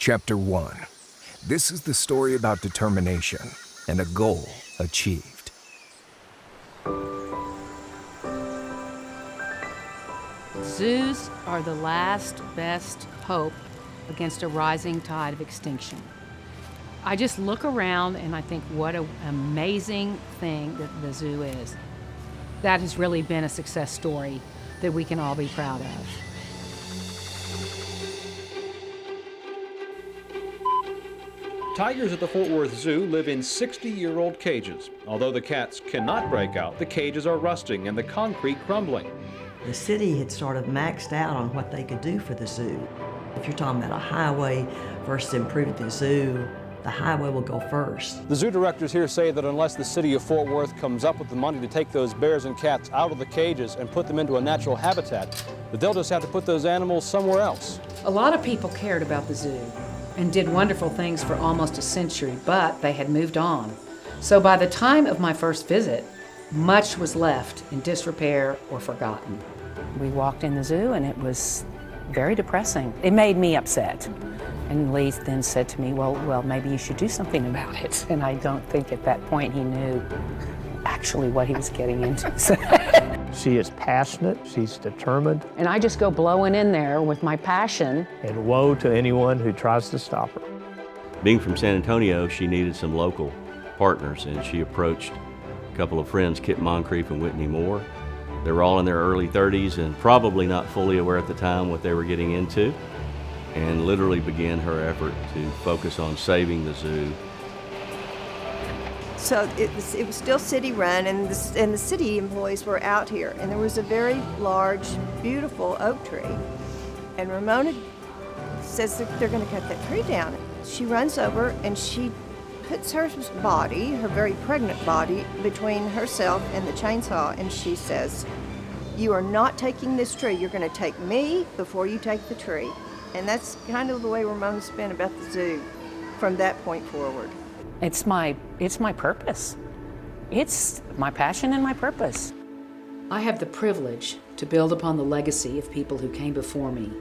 Chapter 1. This is the story about determination and a goal achieved. Zoos are the last best hope against a rising tide of extinction. I just look around and I think what an amazing thing that the zoo is. That has really been a success story that we can all be proud of. Tigers at the Fort Worth Zoo live in 60-year-old cages. Although the cats cannot break out, the cages are rusting and the concrete crumbling. The city had sort of maxed out on what they could do for the zoo. If you're talking about a highway versus improving the zoo, the highway will go first. The zoo directors here say that unless the city of Fort Worth comes up with the money to take those bears and cats out of the cages and put them into a natural habitat, that they'll just have to put those animals somewhere else. A lot of people cared about the zoo and did wonderful things for almost a century, but they had moved on. So by the time of my first visit, much was left in disrepair or forgotten. We walked in the zoo and it was very depressing. It made me upset. And Lee then said to me, well, maybe you should do something about it. And I don't think at that point he knew actually what he was getting into. She is passionate, she's determined, And I just go blowing in there with my passion. and woe to anyone who tries to stop her. Being from San Antonio, she needed some local partners, and she approached a couple of friends, Kit Moncrief and Whitney Moore. They were all in their early 30s and probably not fully aware at the time what they were getting into, and literally began her effort to focus on saving the zoo. So it was still city-run, and the city employees were out here, and there was a very large, beautiful oak tree. And Ramona says that they're going to cut that tree down. She runs over and she puts her body, her very pregnant body, between herself and the chainsaw, and she says, "You are not taking this tree. You're going to take me before you take the tree." And that's kind of the way Ramona's been about the zoo from that point forward. It's my purpose. It's my passion and my purpose. I have the privilege to build upon the legacy of people who came before me,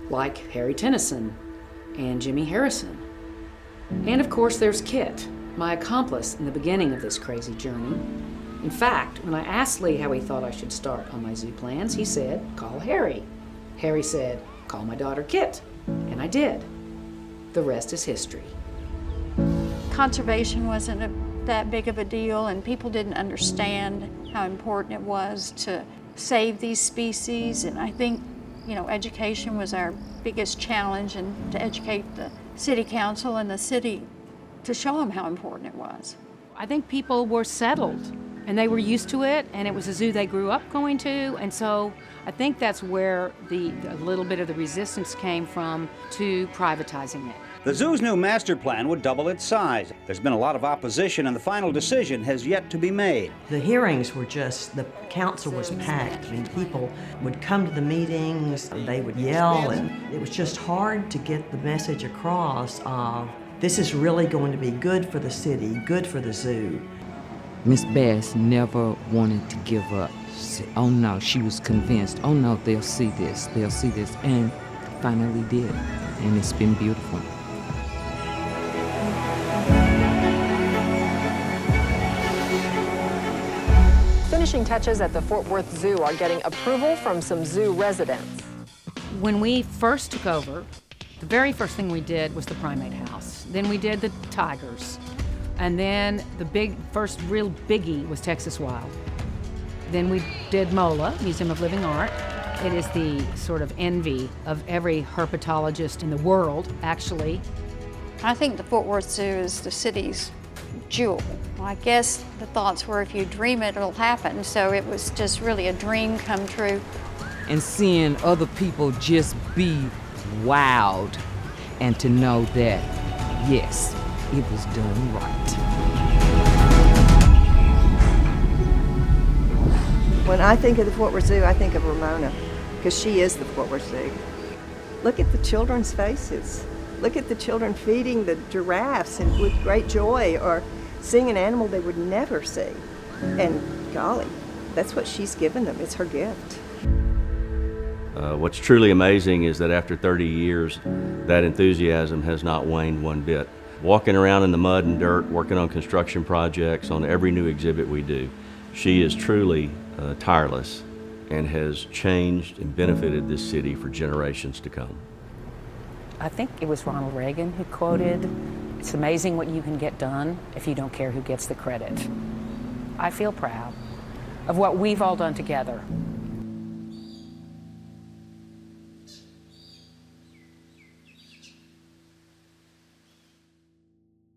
like Harry Tennyson and Jimmy Harrison. And of course there's Kit, my accomplice in the beginning of this crazy journey. In fact, when I asked Lee how he thought I should start on my zoo plans, he said, "Call Harry." Harry said, "Call my daughter Kit," and I did. The rest is history. Conservation wasn't that big of a deal, and people didn't understand how important it was to save these species. And I think, education was our biggest challenge, and to educate the city council and the city to show them how important it was. I think people were settled and they were used to it, and it was a zoo they grew up going to, and so I think that's where a little bit of the resistance came from to privatizing it. The zoo's new master plan would double its size. There's been a lot of opposition, and the final decision has yet to be made. The hearings were just, the council was packed, and people would come to the meetings, they would yell, and it was just hard to get the message across of, this is really going to be good for the city, good for the zoo. Miss Bass never wanted to give up. She said, oh no, she was convinced, oh no, they'll see this, and finally did, and it's been beautiful. Finishing touches at the Fort Worth Zoo are getting approval from some zoo residents. When we first took over, the very first thing we did was the primate house. Then we did the tigers. And then the first real biggie was Texas Wild. Then we did MOLA, Museum of Living Art. It is the sort of envy of every herpetologist in the world, actually. I think the Fort Worth Zoo is the city's jewel. I guess the thoughts were, if you dream it, it'll happen. So it was just really a dream come true. And seeing other people just be wowed, and to know that, yes, it was done right. When I think of the Fort Worth Zoo, I think of Ramona, because she is the Fort Worth Zoo. Look at the children's faces. Look at the children feeding the giraffes and with great joy, or seeing an animal they would never see. And golly, that's what she's given them. It's her gift. What's truly amazing is that after 30 years, that enthusiasm has not waned one bit. Walking around in the mud and dirt, working on construction projects, on every new exhibit we do, she is truly tireless and has changed and benefited this city for generations to come. I think it was Ronald Reagan who quoted, "It's amazing what you can get done if you don't care who gets the credit." I feel proud of what we've all done together.